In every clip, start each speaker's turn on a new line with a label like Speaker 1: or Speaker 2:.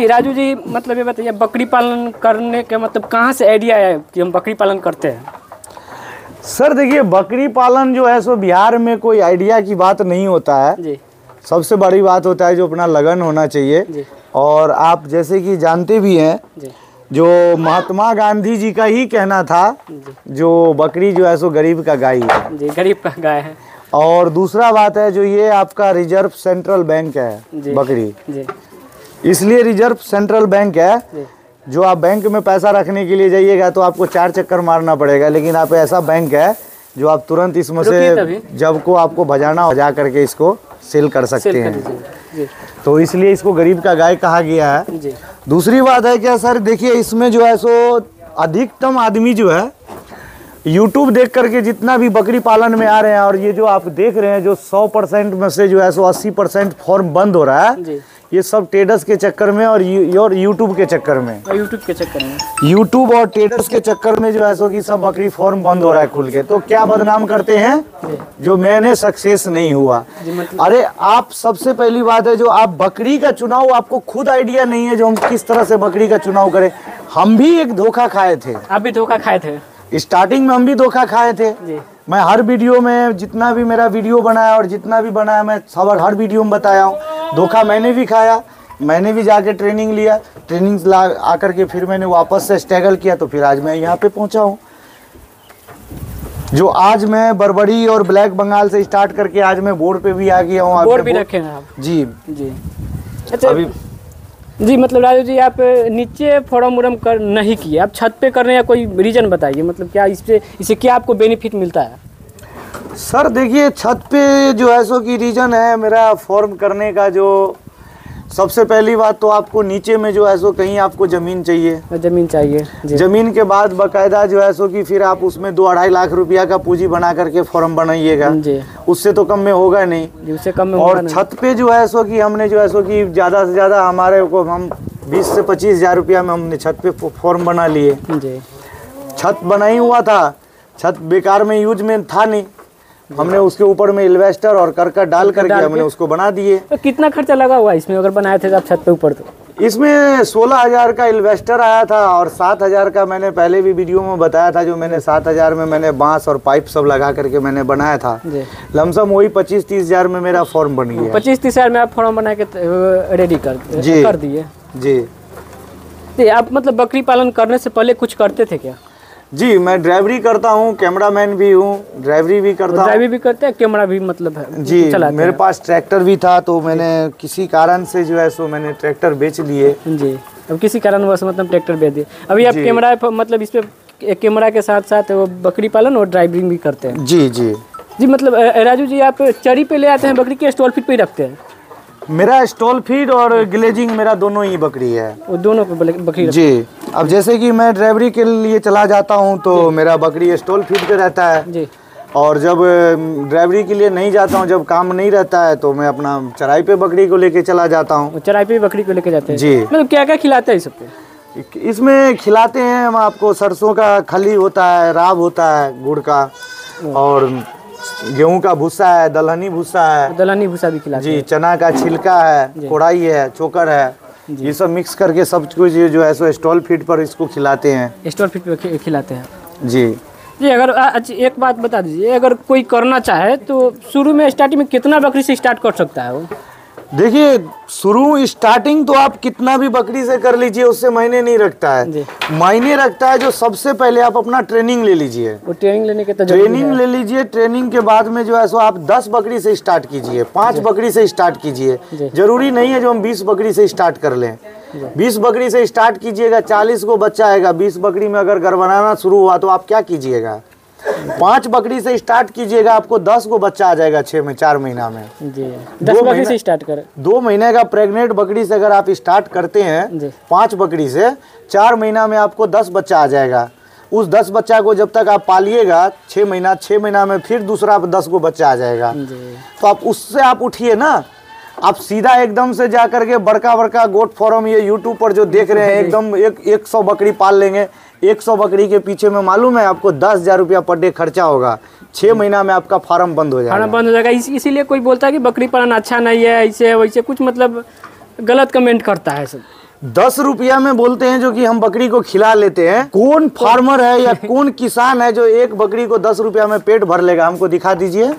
Speaker 1: जी राजू जी, मतलब ये बताइए बकरी पालन करने के मतलब कहाँ से आइडिया है कि हम बकरी पालन करते हैं?
Speaker 2: सर देखिए, बकरी पालन जो है सो बिहार में कोई आइडिया की बात नहीं होता है
Speaker 1: जी।
Speaker 2: सबसे बड़ी बात होता है जो अपना लगन होना चाहिए
Speaker 1: जी।
Speaker 2: और आप जैसे कि जानते भी हैं
Speaker 1: जी।
Speaker 2: जो महात्मा गांधी जी का ही कहना था जो बकरी जो है सो गरीब का गाय है।
Speaker 1: जी, गरीब का गाय है।
Speaker 2: और दूसरा बात है जो ये आपका रिजर्व सेंट्रल बैंक है बकरी,
Speaker 1: जी।
Speaker 2: इसलिए रिजर्व सेंट्रल बैंक है। जो आप बैंक में पैसा रखने के लिए जाइएगा तो आपको 4 चक्कर मारना पड़ेगा, लेकिन आप ऐसा बैंक है जो आप तुरंत इसमें से जब को आपको भजाना भजा करके इसको सेल कर सकते हैं।
Speaker 1: जी।
Speaker 2: तो इसलिए इसको गरीब का गाय कहा गया है।
Speaker 1: जी।
Speaker 2: दूसरी बात है क्या सर, देखिए इसमें जो है सो अधिकतम आदमी जो है YouTube देख करके जितना भी बकरी पालन में आ रहे हैं, और ये जो आप देख रहे हैं जो 100% में से जो है सो 80% फॉर्म बंद हो रहा है
Speaker 1: जी।
Speaker 2: ये सब ट्रेडर्स के चक्कर में और यूट्यूब के चक्कर में, यूट्यूब और ट्रेडर्स के चक्कर में जो है सो कि सब बकरी फॉर्म बंद हो रहा है खुल के। तो क्या बदनाम करते हैं जो मैंने सक्सेस नहीं हुआ। अरे आप सबसे पहली बात है जो आप बकरी का चुनाव, आपको खुद आइडिया नहीं है जो हम किस तरह से बकरी का चुनाव करें। हम भी एक धोखा खाए थे।
Speaker 1: आप भी धोखा खाए थे?
Speaker 2: स्टार्टिंग में हम भी धोखा खाए थे। मैं हर वीडियो में जितना भी मेरा वीडियो बनाया और जितना भी बनाया मैं हर वीडियो में बताया हूँ। धोखा मैंने भी खाया, मैंने भी जाके ट्रेनिंग लिया, ट्रेनिंग ला आकर के फिर मैंने वापस से स्ट्रगल किया, तो फिर आज मैं यहाँ पे पहुँचा हूँ। जो आज मैं बरबड़ी और ब्लैक बंगाल से स्टार्ट करके आज मैं बोर्ड पे भी आ गया हूँ।
Speaker 1: बोर्ड भी रखे हैं आप? जी। अच्छा
Speaker 2: अभी
Speaker 1: जी, मतलब राजू जी आप नीचे फॉर्म वॉर्म कर नहीं किए, आप छत पे कर रहे हैं, कोई रीज़न बताइए, मतलब क्या इससे क्या आपको बेनिफिट मिलता है?
Speaker 2: सर देखिए छत पे जो है सो की रीज़न है मेरा फॉर्म करने का, जो सबसे पहली बात तो आपको नीचे में जो है सो कहीं आपको ज़मीन चाहिए।
Speaker 1: ज़मीन चाहिए।
Speaker 2: ज़मीन के बाद बाकायदा जो है सो कि फिर आप उसमें 2-2.5 लाख रुपया का पूंजी बना करके फॉर्म बनाइएगा, उससे तो कम में होगा नहीं।
Speaker 1: उससे कम में
Speaker 2: और छत पे जो है सो कि हमने जो है सो कि ज़्यादा से ज़्यादा हमारे को हम 20 से 25 हज़ार रुपया में हमने छत पे फॉर्म बना लिए। छत बना ही हुआ था, छत बेकार में यूज में था नहीं, हमने उसके ऊपर में इन्वेस्टर और करकट डाल करके हमने उसको बना दिए।
Speaker 1: तो कितना खर्चा लगा हुआ इसमें अगर बनाए थे आप छत पे ऊपर? तो
Speaker 2: इसमें 16,000 का इन्वेस्टर आया था और 7,000 का मैंने पहले भी वीडियो में बताया था, जो मैंने 7,000 में मैंने बांस और पाइप सब लगा करके मैंने बनाया था। लमसम वही 25-30 हज़ार में मेरा फॉर्म बन गया।
Speaker 1: 25-30 हज़ार में आप फॉर्म बना के रेडी कर दिए? जी। आप मतलब बकरी पालन करने से पहले कुछ करते थे क्या?
Speaker 2: जी, मैं ड्राइवरी करता हूँ, कैमरामैन भी हूँ, ड्राइवरी भी करता हूँ।
Speaker 1: ड्राइवरी भी करते हैं, कैमरा भी मतलब है?
Speaker 2: जी, मेरे पास ट्रैक्टर भी था, तो मैंने किसी कारण से जो है सो मैंने ट्रैक्टर बेच लिए।
Speaker 1: जी, अब किसी कारणवश मतलब ट्रैक्टर बेच दिए। अभी आप कैमरा मतलब इस पे कैमरा के साथ साथ वो बकरी पालन और ड्राइवरिंग भी करते हैं? जी जी जी। मतलब राजू जी आप चरी पे ले आते हैं बकरी के स्टॉल फीड पे ही रखते हैं?
Speaker 2: मेरा स्टॉल फीड और ग्लेजिंग मेरा दोनों ही बकरी है।
Speaker 1: वो दोनों पे बकरी?
Speaker 2: जी। अब जैसे कि मैं ड्राइवरी के लिए चला जाता हूँ तो मेरा बकरी स्टॉल फीड पे रहता है जी। और जब ड्राइवरी के लिए नहीं जाता हूँ, जब काम नहीं रहता है, तो मैं अपना चराई पे बकरी को लेके चला जाता हूँ।
Speaker 1: चराई पे बकरी को लेके जाते हैं
Speaker 2: जी।
Speaker 1: मतलब क्या क्या खिलाते हैं सबको?
Speaker 2: इसमें खिलाते हैं हम आपको सरसों का खली होता है, राब होता है गुड़ का, और गेहूं का भूसा है, दलहनी भूसा है।
Speaker 1: दलहनी भूसा भी खिलाते हैं जी।
Speaker 2: चना का छिलका है, कोड़ाई है, चोकर है, ये सब मिक्स करके सब कुछ जो है सो स्टॉल फीड पर इसको खिलाते हैं।
Speaker 1: स्टॉल फीड पर खिलाते हैं
Speaker 2: जी
Speaker 1: जी। अगर एक बात बता दीजिए, अगर कोई करना चाहे तो शुरू में स्टार्टिंग में कितना बकरी से स्टार्ट कर सकता है वो?
Speaker 2: देखिए शुरू स्टार्टिंग तो आप कितना भी बकरी से कर लीजिए, उससे मायने नहीं रखता है। मायने रखता है जो सबसे पहले आप अपना ट्रेनिंग ले लीजिए।
Speaker 1: वो ट्रेनिंग लेने के तो
Speaker 2: ट्रेनिंग ले लीजिए। ट्रेनिंग के बाद में जो है सो आप 10 बकरी से स्टार्ट कीजिए, 5 बकरी से स्टार्ट कीजिए। जरूरी नहीं है जो हम 20 बकरी से स्टार्ट कर लें। 20 बकरी से स्टार्ट कीजिएगा, 40 को बच्चा आएगा। 20 बकरी में अगर घर बनाना शुरू हुआ तो आप क्या कीजिएगा? 5 बकरी से स्टार्ट कीजिएगा, आपको 10 को बच्चा आ जाएगा 4 महीना में
Speaker 1: जी। 10 बकरी से स्टार्ट करें।
Speaker 2: 2 महीने का प्रेग्नेंट बकरी से अगर आप स्टार्ट करते हैं 5 बकरी से, 4 महीना में आपको 10 बच्चा आ जाएगा। उस 10 बच्चा को जब तक आप पालिएगा 6 महीना में फिर दूसरा 10 को बच्चा आ जाएगा। तो आप उससे आप उठिए ना, आप सीधा एकदम से जा करके बड़का गोट फार्म ये यूट्यूब पर जो देख रहे हैं एकदम 100 बकरी पाल लेंगे। 100 बकरी के पीछे में मालूम है आपको 10,000 रुपया पर डे खर्चा होगा। 6 महीना में आपका फार्म बंद हो जाएगा।
Speaker 1: फार्म बंद हो जाएगा। इसीलिए कोई बोलता है कि बकरी पालन अच्छा नहीं है, ऐसे वैसे कुछ मतलब गलत कमेंट करता है सब।
Speaker 2: 10 रुपया में बोलते हैं जो कि हम बकरी को खिला लेते हैं। कौन फार्मर है या कौन किसान है जो एक बकरी को 10 रुपया में पेट भर लेगा? हमको दिखा दीजिए।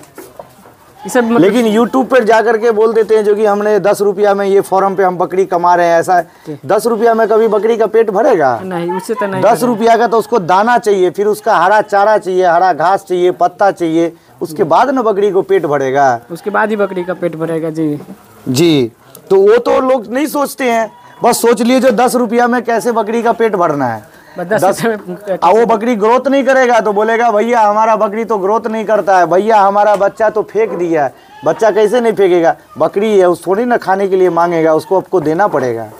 Speaker 2: लेकिन YouTube पर जाकर के बोल देते हैं जो कि हमने 10 रुपया में ये फॉर्म पे हम बकरी कमा रहे हैं। ऐसा 10 रुपया में कभी बकरी का पेट भरेगा?
Speaker 1: नहीं, उससे तो नहीं।
Speaker 2: 10 रुपया का तो उसको दाना चाहिए, फिर उसका हरा चारा चाहिए, हरा घास चाहिए, पत्ता चाहिए, उसके बाद ना बकरी को पेट भरेगा।
Speaker 1: उसके बाद ही बकरी का पेट भरेगा। जी
Speaker 2: जी, तो वो तो लोग नहीं सोचते हैं। बस सोच लिए जो 10 रुपया में कैसे बकरी का पेट भरना है। 10 वो बकरी ग्रोथ नहीं करेगा तो बोलेगा भैया हमारा बकरी तो ग्रोथ नहीं करता है, भैया हमारा बच्चा तो फेंक दिया है। बच्चा कैसे नहीं फेंकेगा? बकरी है, उस थोड़ी ना खाने के लिए मांगेगा, उसको आपको देना पड़ेगा।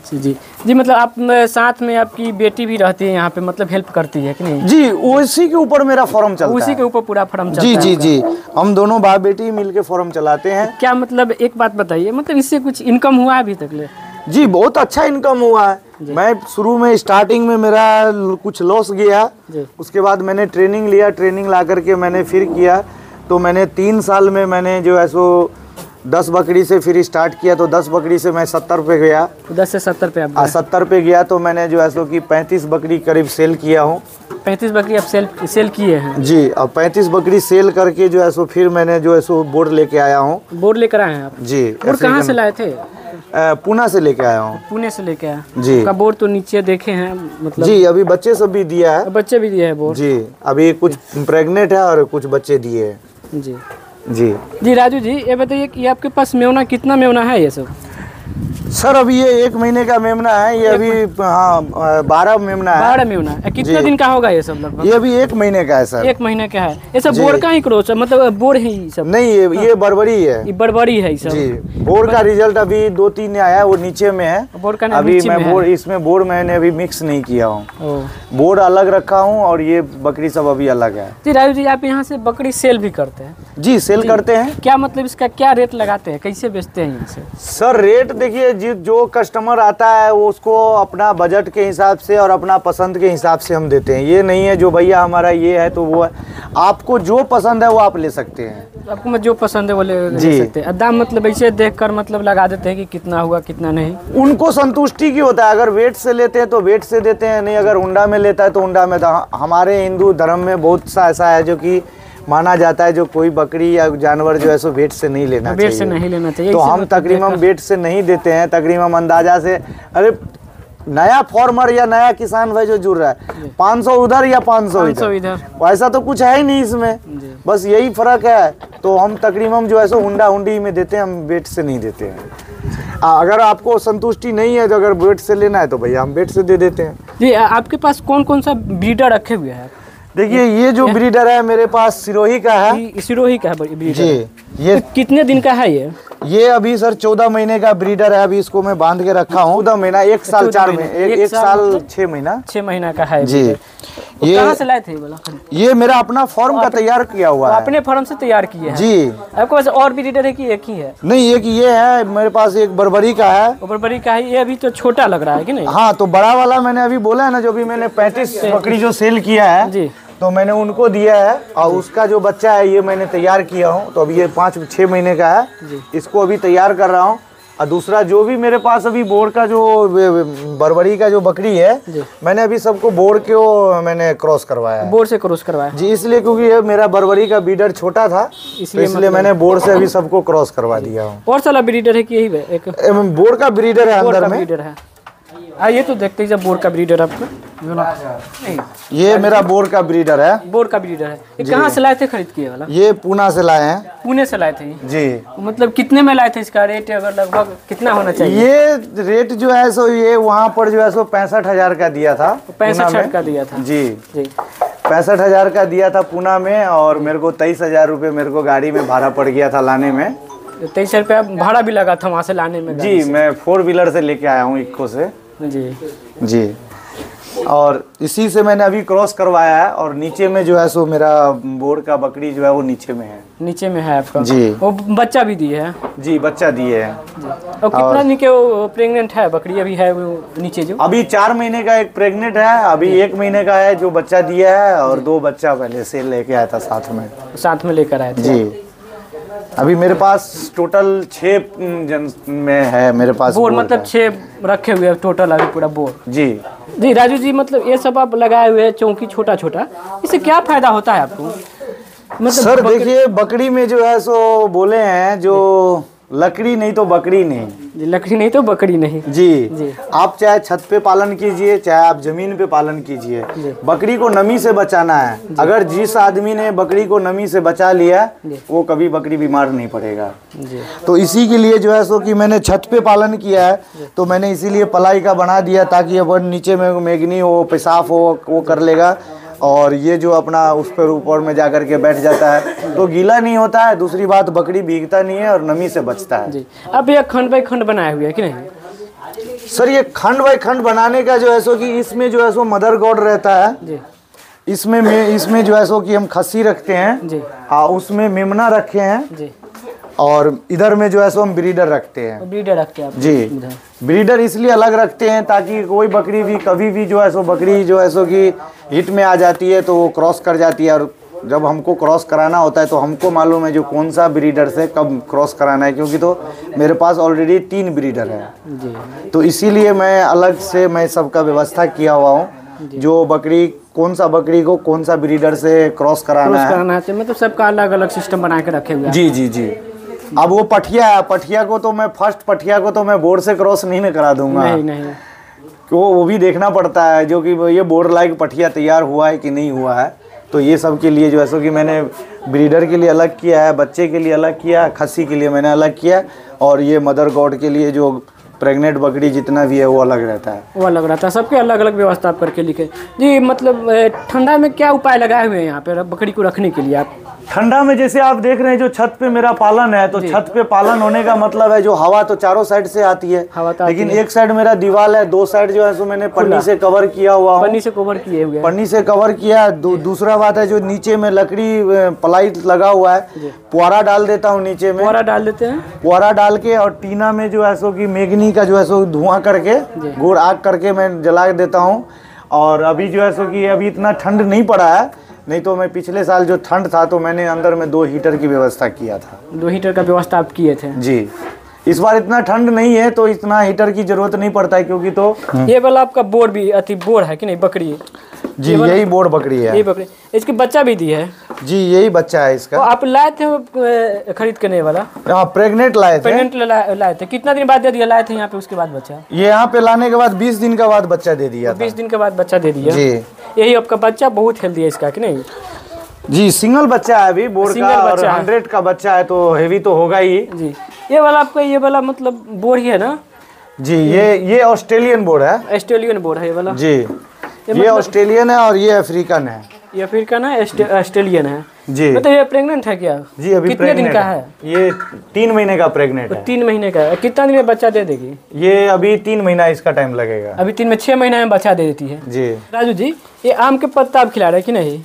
Speaker 1: जी जी, मतलब आप साथ में आपकी बेटी भी रहती है यहाँ पे, मतलब हेल्प करती है कि नहीं?
Speaker 2: जी, उसी के ऊपर मेरा फॉर्म चलता है।
Speaker 1: उसी के ऊपर पूरा फॉर्म चलता
Speaker 2: है।
Speaker 1: है।
Speaker 2: जी जी जी, हम दोनों बाप बेटी मिलके फॉर्म चलाते हैं।
Speaker 1: क्या मतलब एक बात बताइए, मतलब इससे कुछ इनकम हुआ अभी तक ले?
Speaker 2: जी, बहुत अच्छा इनकम हुआ है। मैं शुरू में स्टार्टिंग में मेरा कुछ लॉस गया, उसके बाद मैंने ट्रेनिंग लिया, ट्रेनिंग ला करके मैंने फिर किया, तो मैंने 3 साल में मैंने जो है सो 10 बकरी से फिर स्टार्ट किया, तो 10 बकरी से मैं 70 पे गया।
Speaker 1: 10 से 70 पे?
Speaker 2: 70 पे गया तो मैंने जो है सो कि 35 बकरी करीब सेल किया हूँ।
Speaker 1: 35 बकरी आप सेल किए हैं?
Speaker 2: जी, अब 35 बकरी सेल करके जो है सो फिर मैंने जो है सो बोर्ड लेके आया हूँ।
Speaker 1: बोर्ड लेकर आए हैं आप?
Speaker 2: जी।
Speaker 1: बोर्ड कहाँ से लाए थे?
Speaker 2: पुणे से लेके आया हूँ।
Speaker 1: पुणे से लेके आया?
Speaker 2: जी।
Speaker 1: का बोर्ड तो नीचे देखे हैं, मतलब
Speaker 2: जी अभी बच्चे सब भी दिया है।
Speaker 1: बच्चे भी दिए हैं बोर्ड?
Speaker 2: जी, अभी कुछ प्रेग्नेंट है और कुछ बच्चे दिए हैं।
Speaker 1: जी
Speaker 2: जी
Speaker 1: जी। राजू जी, ये बताइए कि आपके पास मेमना कितना मेमना है ये सब?
Speaker 2: सर अभी ये 1 महीने का मेमना है, ये अभी हाँ 12 मेमना है।
Speaker 1: 12 मेमना है। कितने दिन का होगा ये सब लगभग?
Speaker 2: ये अभी 1 महीने का है सर।
Speaker 1: 1 महीने का है। ये सब बोर का ही क्रॉस है, मतलब बोर है ये सब?
Speaker 2: नहीं, ये बर्बरी है।
Speaker 1: ये बर्बरी है सब?
Speaker 2: जी, बोर का रिजल्ट अभी 2-3 आया है, वो नीचे में है।
Speaker 1: बोर का
Speaker 2: अभी मैं बोर इसमें बोर मैंने अभी मिक्स नहीं किया हूँ, बोर अलग रखा हूँ और ये बकरी सब अभी अलग है।
Speaker 1: जी राजू जी, आप यहाँ से बकरी सेल भी करते हैं?
Speaker 2: जी, सेल करते हैं।
Speaker 1: क्या मतलब इसका क्या रेट लगाते हैं, कैसे बेचते हैं यहाँ से?
Speaker 2: सर रेट देखिए, जो कस्टमर आता है वो उसको अपना बजट के हिसाब से और अपना पसंद के हिसाब से हम देते हैं। ये नहीं है जो भैया हमारा ये है तो वो है। आपको जो पसंद है वो आप ले सकते हैं।
Speaker 1: आपको जो पसंद है वो ले सकते हैं। दाम मतलब ऐसे देखकर मतलब लगा देते हैं कि कितना हुआ कितना नहीं?
Speaker 2: उनको संतुष्टि की होता है। अगर वेट से लेते हैं तो वेट से देते हैं, नहीं अगर उंडा में लेता है तो उंडा में। हमारे हिंदू धर्म में बहुत सा ऐसा है जो कि माना जाता है जो कोई बकरी या जानवर जो है सो वेट से नहीं लेना चाहिए।
Speaker 1: वेट से नहीं लेना चाहिए,
Speaker 2: तो हम तकरीबन वेट से नहीं देते हैं। तकरीबन अंदाजा से, अरे नया फार्मर या नया किसान भाई जो जुड़ रहा है, 500 उधर या 500 इधर, ऐसा तो कुछ है ही नहीं इसमें, बस यही फर्क है। तो हम तकरीबन जो है सो हुंडा हुंडी में देते हैं, हम वेट से नहीं देते हैं। अगर आपको संतुष्टि नहीं है तो अगर वेट से लेना है तो भैया हम वेट से दे देते हैं।
Speaker 1: जी, आपके पास कौन कौन सा ब्रीडर रखे हुए हैं?
Speaker 2: देखिए ये जो ब्रीडर है मेरे पास सिरोही का है।
Speaker 1: सिरोही का है ब्रीडर?
Speaker 2: जी। ये
Speaker 1: कितने दिन का है
Speaker 2: ये अभी सर 14 महीने का ब्रीडर है। अभी इसको मैं बांध के रखा हूँ। 14 महीना, 1 साल 4 महीने, 1 साल 6 महीना।
Speaker 1: 6 महीना का है
Speaker 2: जी।
Speaker 1: ये कहाँ से लाए थे बोला?
Speaker 2: ये मेरा अपना फॉर्म का तैयार किया हुआ है।
Speaker 1: अपने फॉर्म से तैयार किया है?
Speaker 2: जी।
Speaker 1: आपके पास और ब्रीडर है कि एक ही है?
Speaker 2: नहीं, एक ये है मेरे पास, एक बर्बरी का है।
Speaker 1: बर्बरी का है। ये अभी तो छोटा लग रहा है कि नहीं?
Speaker 2: हाँ, तो बड़ा वाला मैंने अभी बोला है ना, जो भी मैंने 35 बकरी जो सेल किया है
Speaker 1: जी,
Speaker 2: तो मैंने उनको दिया है। और उसका जो बच्चा है ये मैंने तैयार किया हूँ। तो अभी ये 5-6 महीने का है, इसको अभी तैयार कर रहा हूँ। और दूसरा जो भी मेरे पास अभी बोर का जो बर्बरी का जो बकरी है, मैंने अभी सबको बोर के वो मैंने क्रॉस करवाया है।
Speaker 1: बोर से क्रॉस करवाया
Speaker 2: जी, इसलिए क्योंकि ये मेरा बरबरी का ब्रीडर छोटा था, इसलिए मैंने बोर से अभी सबको क्रॉस करवा दिया हूँ।
Speaker 1: और साला ब्रीडर है कि यही है? एक
Speaker 2: बोर का ब्रीडर है अंदर में।
Speaker 1: ब्रीडर है। ये तो देखते ही जब बोर का ब्रीडर आपका नहीं,
Speaker 2: ये मेरा बोर का ब्रीडर है।
Speaker 1: बोर का ब्रीडर है। ये कहाँ से लाए थे खरीद के वाला?
Speaker 2: ये पुणे से लाए हैं।
Speaker 1: पुणे से लाए थे
Speaker 2: जी।
Speaker 1: मतलब कितने में लाए थे? इसका रेट अगर लगभग कितना होना चाहिए?
Speaker 2: ये रेट जो है सो ये वहाँ पर जो है सो 65,000 का दिया था।
Speaker 1: 65,000 का दिया था?
Speaker 2: जी जी, 65,000 का दिया था पुणे में। और मेरे को 23,000 रुपये मेरे को गाड़ी में भाड़ा पड़ गया था लाने में।
Speaker 1: 23,000 रुपया भाड़ा भी लगा था वहाँ से लाने में?
Speaker 2: जी, मैं 4 व्हीलर से लेके आया हूँ इक्को से।
Speaker 1: जी
Speaker 2: जी। और इसी से मैंने अभी क्रॉस करवाया है। और नीचे में जो है सो मेरा बोर का बकरी जो है वो नीचे में है।
Speaker 1: नीचे में है आपका?
Speaker 2: जी।
Speaker 1: वो बच्चा भी दिए है?
Speaker 2: जी, बच्चा दिए है।
Speaker 1: और कितना दिन के वो प्रेग्नेंट है बकरी अभी है वो नीचे जो?
Speaker 2: अभी 4 महीने का एक प्रेग्नेंट है, अभी 1 महीने का है जो बच्चा दिया है। और 2 बच्चा पहले से लेके आया था साथ में
Speaker 1: लेकर आए थे।
Speaker 2: जी। अभी मेरे पास टोटल 6 जन में है मेरे पास
Speaker 1: बोर, मतलब 6 रखे हुए हैं टोटल अभी पूरा बोर।
Speaker 2: जी
Speaker 1: जी राजू जी, मतलब ये सब आप लगाए हुए हैं चौकी छोटा छोटा, इससे क्या फायदा होता है आपको? मतलब
Speaker 2: सर देखिए, बकरी में जो है सो बोले हैं जो लकड़ी नहीं तो बकरी नहीं।
Speaker 1: जी, लकड़ी नहीं तो बकरी नहीं।
Speaker 2: जी आप चाहे छत पे पालन कीजिए, चाहे आप जमीन पे पालन कीजिए, बकरी को नमी से बचाना है। अगर जिस आदमी ने बकरी को नमी से बचा लिया वो कभी बकरी बीमार नहीं पड़ेगा। तो इसी के लिए जो है सो कि मैंने छत पे पालन किया है, तो मैंने इसीलिए पलाई का बना दिया ताकि अब नीचे में मेगनी हो, पेशाब हो, वो कर लेगा और ये जो अपना उस पर ऊपर में जाकर के बैठ जाता है तो गीला नहीं होता है। दूसरी बात, बकरी भीगता नहीं है और नमी से बचता है।
Speaker 1: जी। अब ये खंड बाई खंड बनाए हुए है कि नहीं?
Speaker 2: सर ये खंड बाई खंड बनाने का जो है सो कि इसमें जो है सो मदर गॉड रहता है जी। इसमें जो है सो कि हम खस्सी रखते हैं जी। हाँ, उसमें मेमना रखे हैं जी। और इधर में जो है सो हम ब्रीडर रखते हैं।
Speaker 1: ब्रीडर रखते हैं
Speaker 2: जी। ब्रीडर इसलिए अलग रखते हैं ताकि कोई बकरी भी कभी भी जो है सो बकरी जो है सो कि हिट में आ जाती है तो वो क्रॉस कर जाती है, और जब हमको क्रॉस कराना होता है तो हमको मालूम है जो कौन सा ब्रीडर से कब क्रॉस कराना है, क्योंकि तो मेरे पास ऑलरेडी 3 ब्रीडर है जी। तो इसीलिए मैं अलग से मैं सबका व्यवस्था किया हुआ हूँ, जो बकरी कौन सा बकरी को कौन सा ब्रीडर से क्रॉस कराना है,
Speaker 1: मतलब सबका अलग अलग सिस्टम बना के रखे हुए हैं।
Speaker 2: जी जी जी। अब वो पठिया को तो मैं फर्स्ट पठिया को तो मैं बोर्ड से क्रॉस नहीं करा दूंगा।
Speaker 1: नहीं।
Speaker 2: वो भी देखना पड़ता है जो कि ये बोर्ड लाइक पठिया तैयार हुआ है कि नहीं हुआ है। तो ये सब के लिए जो है सो कि मैंने ब्रीडर के लिए अलग किया है, बच्चे के लिए अलग किया, खस्सी के लिए मैंने अलग किया, और ये मदर गॉड के लिए जो प्रेग्नेंट बकरी जितना भी है वो अलग रहता है।
Speaker 1: वो अलग रहता है, सबके अलग अलग व्यवस्था आप करके लिखे जी। मतलब ठंडा में क्या उपाय लगाए हुए हैं यहाँ पे बकरी को रखने के लिए आप?
Speaker 2: ठंडा में जैसे आप देख रहे हैं जो छत पे मेरा पालन है, तो छत पे पालन होने का मतलब है जो हवा तो चारों साइड से आती है, लेकिन एक साइड मेरा दीवार है, 2 साइड जो है सो मैंने पन्नी से कवर किया हुआ हूं।
Speaker 1: पन्नी से कवर किए हुए,
Speaker 2: पन्नी से कवर किया। दूसरा बात है जो नीचे में लकड़ी पलाई लगा हुआ है, पुआरा डाल देता हूँ नीचे में।
Speaker 1: पुआरा डाल देते हैं,
Speaker 2: पुआरा डाल के, और टीना में जो है सो कि मेगनी का जो है सो धुआं करके गोड़ आग करके मैं जला देता हूँ। और अभी जो है सो कि अभी इतना ठंड नहीं पड़ा है, नहीं तो मैं पिछले साल जो ठंड था तो मैंने अंदर में 2 हीटर की व्यवस्था किया था।
Speaker 1: 2 हीटर का व्यवस्था आप किए थे
Speaker 2: जी। इस बार इतना ठंड नहीं है तो इतना हीटर की जरूरत नहीं पड़ता है, क्योंकि तो
Speaker 1: ये वाला आपका बोर भी बोर है कि नहीं बकरी?
Speaker 2: जी यही बोर बकरी है।
Speaker 1: यही बकरी, इसके बच्चा भी दी है
Speaker 2: जी, यही बच्चा है इसका।
Speaker 1: तो आप लाए थे खरीद के? नहीं वाला
Speaker 2: प्रेग्नेंट लाए थे।
Speaker 1: प्रेग्नेंट लाए थे, कितना दिन बाद दे दिया? लाए थे यहाँ पे, उसके बाद बच्चा?
Speaker 2: ये यहाँ पे लाने के बाद 20 दिन के बाद बच्चा दे दिया।
Speaker 1: 20 दिन के बाद बच्चा दे दिया
Speaker 2: जी।
Speaker 1: यही आपका बच्चा बहुत हेल्दी है इसका कि नहीं?
Speaker 2: जी, सिंगल बच्चा है अभी बोर का, और 100 का बच्चा है तो हेवी तो होगा ही
Speaker 1: जी। ये वाला आपका ये वाला मतलब बोर ही है ना
Speaker 2: जी? ये ऑस्ट्रेलियन बोर है।
Speaker 1: ऑस्ट्रेलियन बोर है ये वाला
Speaker 2: जी। ये ऑस्ट्रेलियन है और ये अफ्रीकन है।
Speaker 1: ये अफ्रीकन है, ऑस्ट्रेलियन है
Speaker 2: जी।
Speaker 1: मतलब ये प्रेग्नेंट है क्या?
Speaker 2: जी अभी
Speaker 1: कितने दिन का है?
Speaker 2: ये 3 महीने का प्रेग्नेंट है।
Speaker 1: 3 महीने का है। कितना दिन में बच्चा दे देगी?
Speaker 2: ये अभी 3 महीना इसका टाइम लगेगा।
Speaker 1: अभी 3 में 6 महीने में बच्चा दे देती है
Speaker 2: जी।
Speaker 1: राजू जी, ये आम के पत्ता आप खिला रहे कि नहीं?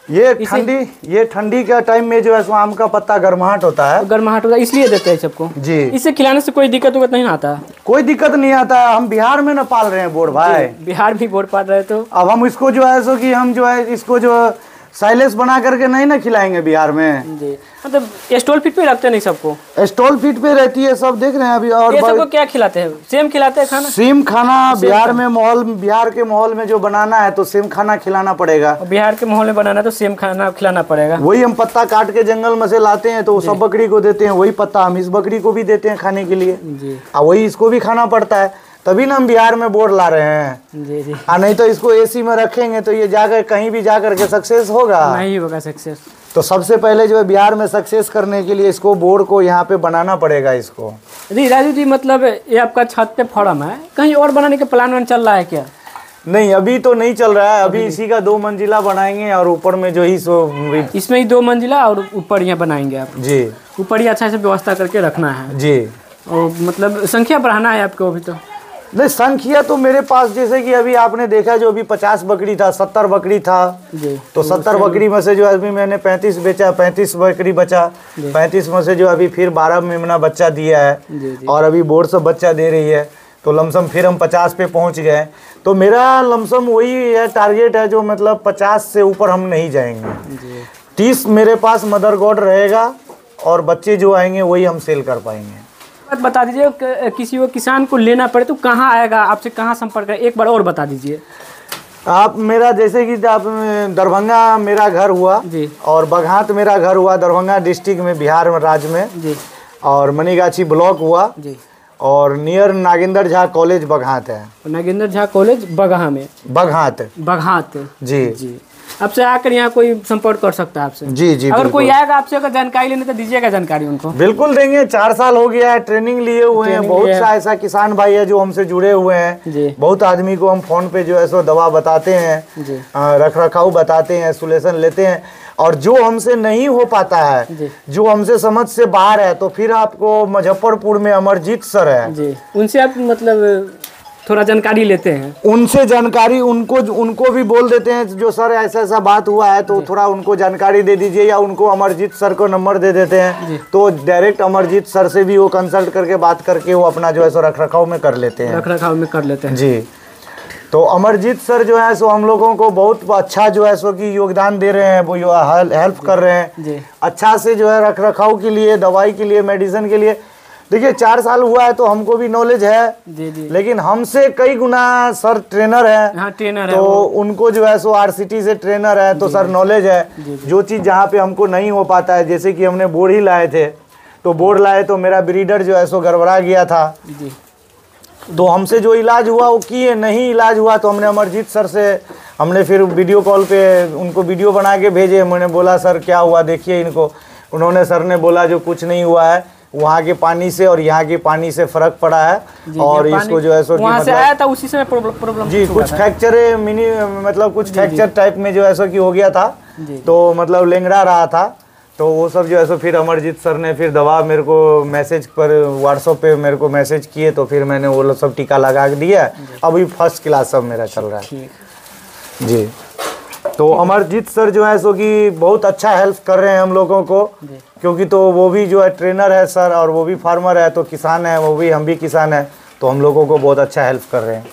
Speaker 2: ये ठंडी का टाइम में जो है सो आम का पत्ता गर्माहट होता है।
Speaker 1: गर्माहट होता है इसलिए देते हैं सबको जी। इसे खिलाने से कोई दिक्कत नहीं आता?
Speaker 2: कोई दिक्कत नहीं आता है। हम बिहार में ना पाल रहे हैं बोर भाई,
Speaker 1: बिहार भी बोर पाल रहे, तो
Speaker 2: अब हम इसको जो है सो कि हम जो है इसको जो साइलेंस बना करके नहीं ना खिलाएंगे बिहार में जी।
Speaker 1: मतलब स्टॉल फीड पे रखते नहीं सबको?
Speaker 2: स्टॉल फीड पे रहती है, सब देख रहे हैं अभी। और
Speaker 1: ये सबको क्या खिलाते हैं? सेम खिलाते हैं खाना?
Speaker 2: सेम खाना बिहार में बिहार के माहौल में जो बनाना है तो सेम खाना खिलाना पड़ेगा।
Speaker 1: बिहार के माहौल में बनाना तो सेम खाना खिलाना पड़ेगा।
Speaker 2: वही हम पत्ता काट के जंगल में से लाते हैं तो सब बकरी को देते हैं, वही पत्ता हम इस बकरी को भी देते हैं खाने के लिए जी। वही इसको भी खाना पड़ता है, तभी ना हम बिहार में बोर ला रहे हैं
Speaker 1: जी जी।
Speaker 2: नहीं तो इसको एसी में रखेंगे तो ये जाकर कहीं भी जाकर के सक्सेस होगा
Speaker 1: नहीं होगा सक्सेस।
Speaker 2: तो सबसे पहले जो है बिहार में सक्सेस करने के लिए इसको बोर को यहाँ पे बनाना पड़ेगा इसको।
Speaker 1: जी राजू जी, मतलब ये आपका छत पे फार्म है, कहीं और बनाने का प्लान चल रहा है क्या?
Speaker 2: नहीं अभी तो नहीं चल रहा है, अभी इसी का 2 मंजिला बनाएंगे और ऊपर में जो ही
Speaker 1: इसमें ही 2 मंजिला और ऊपर यहाँ बनाएंगे आप जी। ऊपर ही अच्छा से व्यवस्था करके रखना है जी, और मतलब संख्या बढ़ाना है आपको? अभी तो
Speaker 2: नहीं संख्या तो मेरे पास जैसे कि अभी आपने देखा जो अभी 50 बकरी था, 70 बकरी था जी। तो 70 बकरी में से जो अभी मैंने 35 बेचा, 35 बकरी बचा, 35 में से जो अभी फिर 12 मेमना बच्चा दिया है जी। और अभी बोर्ड से बच्चा दे रही है, तो लमसम फिर हम 50 पे पहुंच गए। तो मेरा लमसम वही है टारगेट है जो मतलब 50 से ऊपर हम नहीं जाएंगे। 30 मेरे पास मदर गॉड रहेगा और बच्चे जो आएंगे वही हम सेल कर पाएंगे।
Speaker 1: बात बता दीजिए, किसी को किसान को लेना पड़े तो कहाँ आएगा, आपसे कहाँ संपर्क करें, एक बार और बता दीजिए।
Speaker 2: आप मेरा जैसे कि आप दरभंगा मेरा घर हुआ
Speaker 1: जी,
Speaker 2: और बघात मेरा घर हुआ दरभंगा डिस्ट्रिक्ट में, बिहार राज्य में जी, और मनीगाछी ब्लॉक हुआ जी, और नियर नागेंद्र झा कॉलेज बघात है।
Speaker 1: नागेंद्र झा कॉलेज बगहा में,
Speaker 2: बघात
Speaker 1: जी जी। आपसे आकर यहाँ कोई संपर्क कर सकता है आपसे?
Speaker 2: जी जी।
Speaker 1: अगर कोई आएगा आपसे अगर जानकारी लेने तो दीजिएगा जानकारी उनको।
Speaker 2: बिल्कुल देंगे, 4 साल हो गया है, ट्रेनिंग लिए हुए हैं। बहुत सा ऐसा किसान भाई है जो हमसे जुड़े हुए हैं। बहुत आदमी को हम फोन पे जो है सो दवा बताते हैं, रख रखाव बताते हैं, सोल्यूशन लेते हैं। और जो हमसे नहीं हो पाता है, जो हमसे समझ से बाहर है, तो फिर आपको मुजफ्फरपुर में अमरजीत सर है जी,
Speaker 1: उनसे आप मतलब थोड़ा जानकारी लेते हैं।
Speaker 2: उनसे जानकारी उनको भी बोल देते हैं जो सर ऐसा ऐसा बात हुआ है, तो थोड़ा उनको जानकारी दे दीजिए, या उनको अमरजीत सर को नंबर दे देते हैं, तो डायरेक्ट अमरजीत सर से भी वो कंसल्ट करके बात करके वो अपना जो है सो रख रखाव में कर लेते हैं जी। तो अमरजीत सर जो है सो हम लोगों को बहुत अच्छा जो है सो कि योगदान दे रहे हैं, वो हेल्प कर रहे हैं अच्छा से जो है रख रखाव के लिए, दवाई के लिए, मेडिसिन के लिए। देखिए 4 साल हुआ है तो हमको भी नॉलेज है जी जी, लेकिन हमसे कई गुना सर ट्रेनर है।
Speaker 1: हाँ, ट्रेनर
Speaker 2: तो है उनको जो है सो RCT से ट्रेनर है, तो सर नॉलेज है जो चीज़ जहाँ पे हमको नहीं हो पाता है। जैसे कि हमने बोर्ड ही लाए थे, तो बोर्ड लाए तो मेरा ब्रीडर जो है सो गड़बड़ा गया था जी, तो हमसे जो इलाज हुआ वो किए, नहीं इलाज हुआ तो हमने अमरजीत सर से हमने फिर वीडियो कॉल पे उनको वीडियो बना के भेजे। मैंने बोला सर क्या हुआ देखिए इनको। उन्होंने सर ने बोला जो कुछ नहीं हुआ है, वहाँ के पानी से और यहाँ के पानी से फर्क पड़ा है जी, और इसको जो है सो
Speaker 1: वहाँ से आया था उसी समय प्रॉब्लम
Speaker 2: जी, कुछ फ्रैक्चर मतलब कुछ फ्रैक्चर टाइप में जो है सो कि हो गया था, तो मतलब लेंगड़ा रहा था। तो वो सब जो है सो फिर अमरजीत सर ने फिर दवा मेरे को मैसेज पर व्हाट्सएप पे मेरे को मैसेज किए, तो फिर मैंने वो सब टीका लगा दिया। अभी फर्स्ट क्लास सब मेरा चल रहा है जी। तो अमरजीत सर जो है सो कि बहुत अच्छा हेल्प कर रहे हैं हम लोगों को, क्योंकि तो वो भी जो है ट्रेनर है सर, और वो भी फार्मर है, तो किसान है, वो भी हम भी किसान है, तो हम लोगों को बहुत अच्छा हेल्प कर रहे हैं।